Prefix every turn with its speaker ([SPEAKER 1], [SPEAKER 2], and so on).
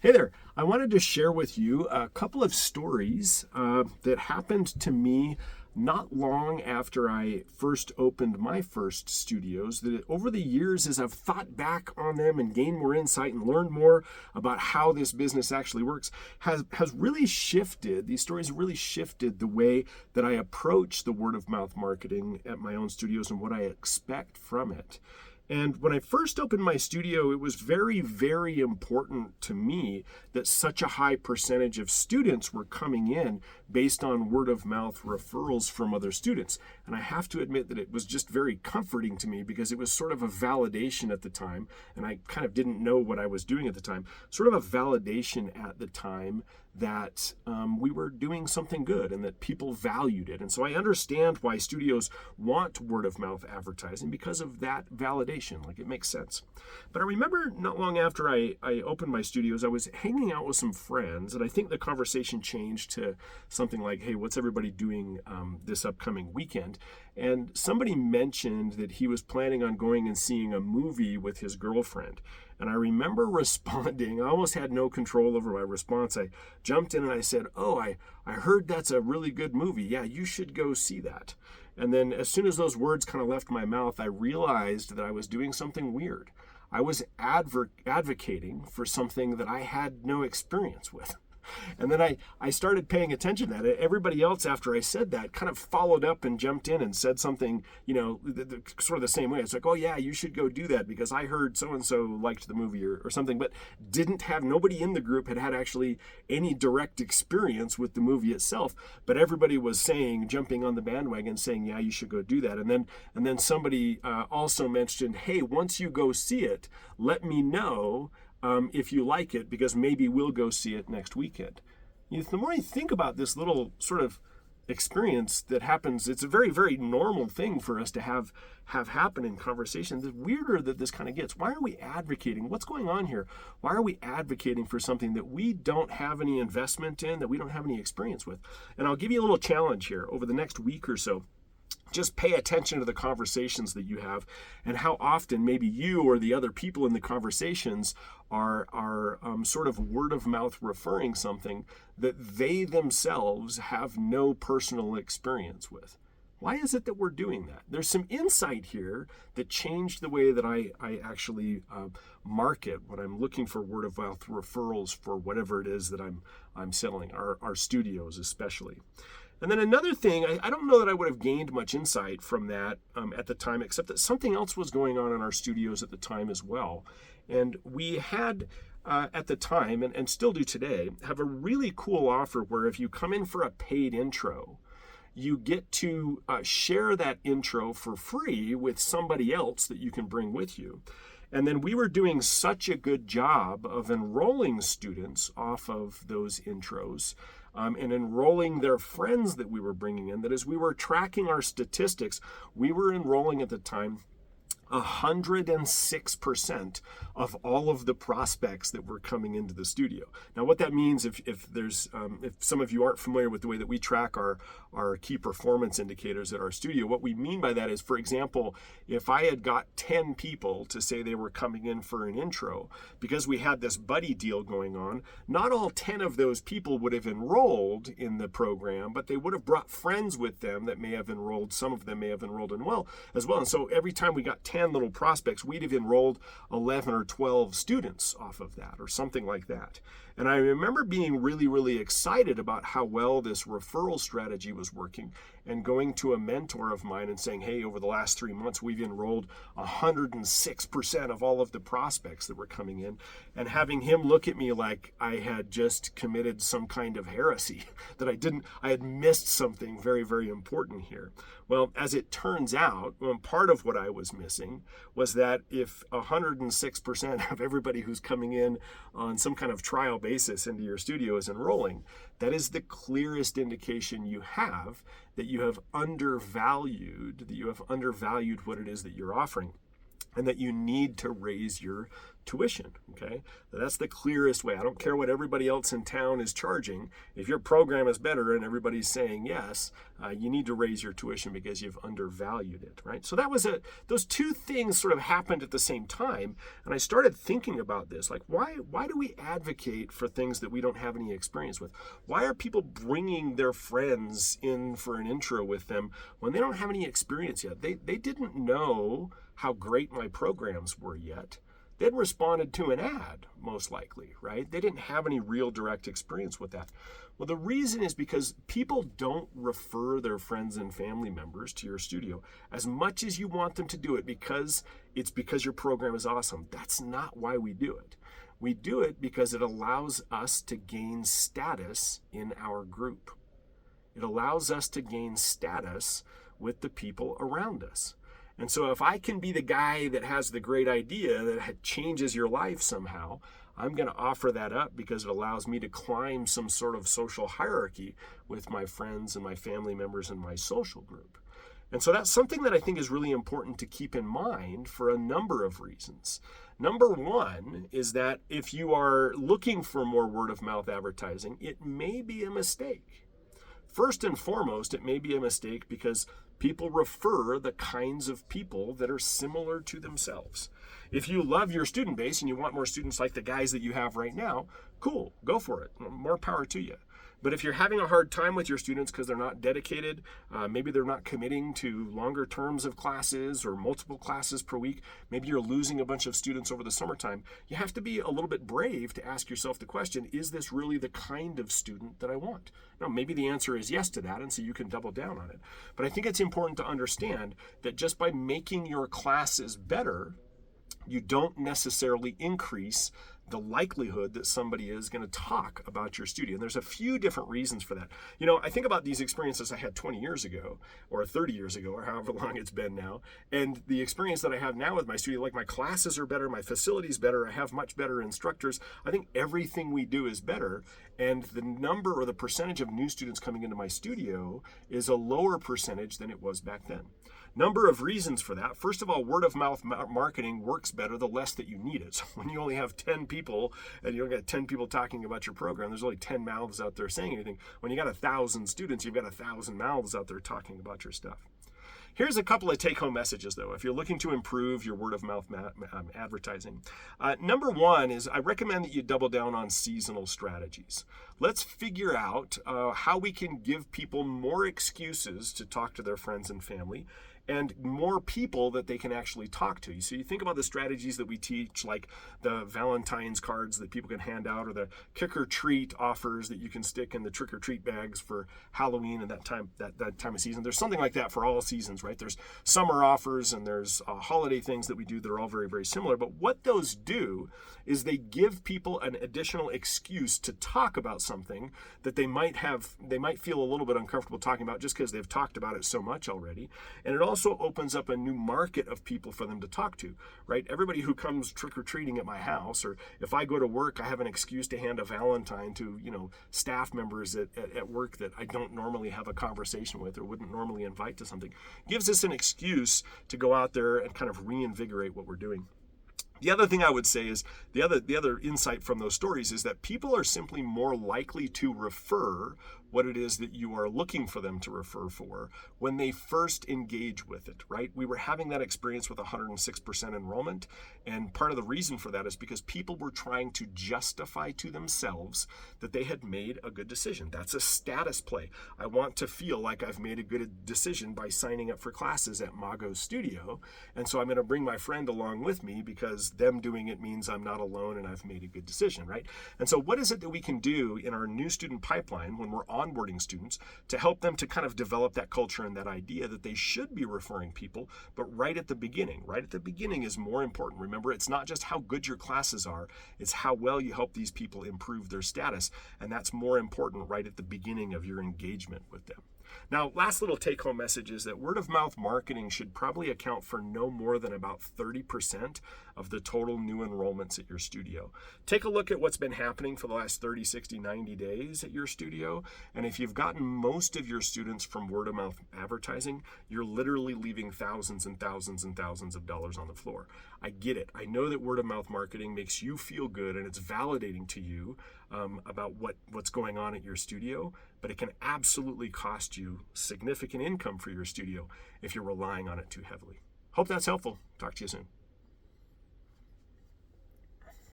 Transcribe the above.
[SPEAKER 1] Hey there. I wanted to share with you a couple of stories that happened to me not long after I first opened my first studios. That over the years, as I've thought back on them and gained more insight and learned more about how this business actually works, has really shifted. These stories have really shifted the way that I approach the word of mouth marketing at my own studios and what I expect from it. And when I first opened my studio, it was very, very important to me that such a high percentage of students were coming in based on word of mouth referrals from other students. And I have to admit that it was just very comforting to me because it was sort of a validation at the time, and I kind of didn't know what I was doing at the time, sort of a validation at the time that we were doing something good and that people valued it. And so I understand why studios want word of mouth advertising because of that validation. Like, it makes sense. But I remember not long after I opened my studios, I was hanging out with some friends, and I think the conversation changed to something like, hey, what's everybody doing this upcoming weekend? And somebody mentioned that he was planning on going and seeing a movie with his girlfriend. And I remember responding. I almost had no control over my response. I jumped in and I said, oh, I heard that's a really good movie. Yeah, you should go see that. And then as soon as those words kind of left my mouth, I realized that I was doing something weird. I was advocating for something that I had no experience with. And then I started paying attention to that. Everybody else, after I said that, kind of followed up and jumped in and said something, sort of the same way. It's like, oh yeah, you should go do that because I heard so-and-so liked the movie or something, but nobody in the group had actually any direct experience with the movie itself. But everybody was jumping on the bandwagon saying, yeah, you should go do that. And then somebody also mentioned, hey, once you go see it, let me know if you like it, because maybe we'll go see it next weekend. The more you think about this little sort of experience that happens, it's a very, very normal thing for us to have happen in conversation. The weirder that this kind of gets. Why are we advocating? What's going on here? Why are we advocating for something that we don't have any investment in, that we don't have any experience with? And I'll give you a little challenge here over the next week or so. Just pay attention to the conversations that you have and how often maybe you or the other people in the conversations are sort of word of mouth referring something that they themselves have no personal experience with. Why is it that we're doing that? There's some insight here that changed the way that I actually market when I'm looking for word of mouth referrals for whatever it is that I'm selling, our studios especially. And then another thing, I don't know that I would have gained much insight from that at the time, except that something else was going on in our studios at the time as well. And we had, at the time, and still do today, have a really cool offer where if you come in for a paid intro, you get to share that intro for free with somebody else that you can bring with you. And then we were doing such a good job of enrolling students off of those intros and enrolling their friends that we were bringing in, that as we were tracking our statistics, we were enrolling at the time 106% of all of the prospects that were coming into the studio. Now, what that means, if some of you aren't familiar with the way that we track our key performance indicators at our studio, what we mean by that is, for example, if I had got 10 people to say they were coming in for an intro, because we had this buddy deal going on, not all 10 of those people would have enrolled in the program, but they would have brought friends with them that may have enrolled. Some of them may have enrolled as well. And so every time we got 10 little prospects, we'd have enrolled 11 or 12 students off of that or something like that. And I remember being really, really excited about how well this referral strategy was working and going to a mentor of mine and saying, hey, over the last 3 months, we've enrolled 106% of all of the prospects that were coming in, and having him look at me like I had just committed some kind of heresy, that I had missed something very, very important here. Well, as it turns out, part of what I was missing was that if 106% of everybody who's coming in on some kind of trial basis into your studio is enrolling, that is the clearest indication you have that you have undervalued what it is that you're offering, and that you need to raise your tuition, okay? That's the clearest way. I don't care what everybody else in town is charging. If your program is better and everybody's saying yes, you need to raise your tuition because you've undervalued it, right? So that was those two things sort of happened at the same time, and I started thinking about this, like why do we advocate for things that we don't have any experience with? Why are people bringing their friends in for an intro with them when they don't have any experience yet? They didn't know how great my programs were yet. They'd responded to an ad, most likely, right? They didn't have any real direct experience with that. Well, the reason is because people don't refer their friends and family members to your studio as much as you want them to do it because your program is awesome. That's not why we do it. We do it because it allows us to gain status in our group. It allows us to gain status with the people around us. And so if I can be the guy that has the great idea that changes your life somehow, I'm going to offer that up because it allows me to climb some sort of social hierarchy with my friends and my family members and my social group. And so that's something that I think is really important to keep in mind for a number of reasons. Number one is that if you are looking for more word of mouth advertising, it may be a mistake. First and foremost, it may be a mistake because people refer the kinds of people that are similar to themselves. If you love your student base and you want more students like the guys that you have right now, cool, go for it. More power to you. But if you're having a hard time with your students because they're not dedicated, maybe they're not committing to longer terms of classes or multiple classes per week, maybe you're losing a bunch of students over the summertime, you have to be a little bit brave to ask yourself the question, is this really the kind of student that I want? Now, maybe the answer is yes to that, and so you can double down on it. But I think it's important to understand that just by making your classes better, you don't necessarily increase the likelihood that somebody is going to talk about your studio. And there's a few different reasons for that. You know, I think about these experiences I had 20 years ago or 30 years ago or however long it's been now. And the experience that I have now with my studio, like my classes are better, my facility's better, I have much better instructors. I think everything we do is better. And the number or the percentage of new students coming into my studio is a lower percentage than it was back then. Number of reasons for that. First of all, word of mouth marketing works better the less that you need it. So when you only have 10 people and you don't get 10 people talking about your program, there's only 10 mouths out there saying anything. When you got 1,000 students, you've got 1,000 mouths out there talking about your stuff. Here's a couple of take-home messages, though, if you're looking to improve your word-of-mouth advertising. Number one is I recommend that you double down on seasonal strategies. Let's figure out how we can give people more excuses to talk to their friends and family and more people that they can actually talk to. So you think about the strategies that we teach, like the Valentine's cards that people can hand out, or the kick-or-treat offers that you can stick in the trick-or-treat bags for Halloween and that time of season. There's something like that for all seasons, right? There's summer offers and there's holiday things that we do that are all very, very similar. But what those do is they give people an additional excuse to talk about something that they might feel a little bit uncomfortable talking about just because they've talked about it so much already. And it also opens up a new market of people for them to talk to, right? Everybody who comes trick-or-treating at my house, or if I go to work, I have an excuse to hand a Valentine to, staff members at work that I don't normally have a conversation with or wouldn't normally invite to something. Gives us an excuse to go out there and kind of reinvigorate what we're doing. The other thing I would say is the other insight from those stories is that people are simply more likely to refer what it is that you are looking for them to refer for when they first engage with it, right? We were having that experience with 106% enrollment, and part of the reason for that is because people were trying to justify to themselves that they had made a good decision. That's a status play. I want to feel like I've made a good decision by signing up for classes at Mago's studio, and so I'm going to bring my friend along with me because them doing it means I'm not alone and I've made a good decision, right? And so what is it that we can do in our new student pipeline when we're onboarding students to help them to kind of develop that culture and that idea that they should be referring people, but right at the beginning is more important. Remember, it's not just how good your classes are, it's how well you help these people improve their status, and that's more important right at the beginning of your engagement with them. Now, last little take-home message is that word-of-mouth marketing should probably account for no more than about 30% of the total new enrollments at your studio. Take a look at what's been happening for the last 30, 60, 90 days at your studio. And if you've gotten most of your students from word of mouth advertising, you're literally leaving thousands and thousands and thousands of dollars on the floor. I get it. I know that word of mouth marketing makes you feel good and it's validating to you about what's going on at your studio, but it can absolutely cost you significant income for your studio if you're relying on it too heavily. Hope that's helpful. Talk to you soon.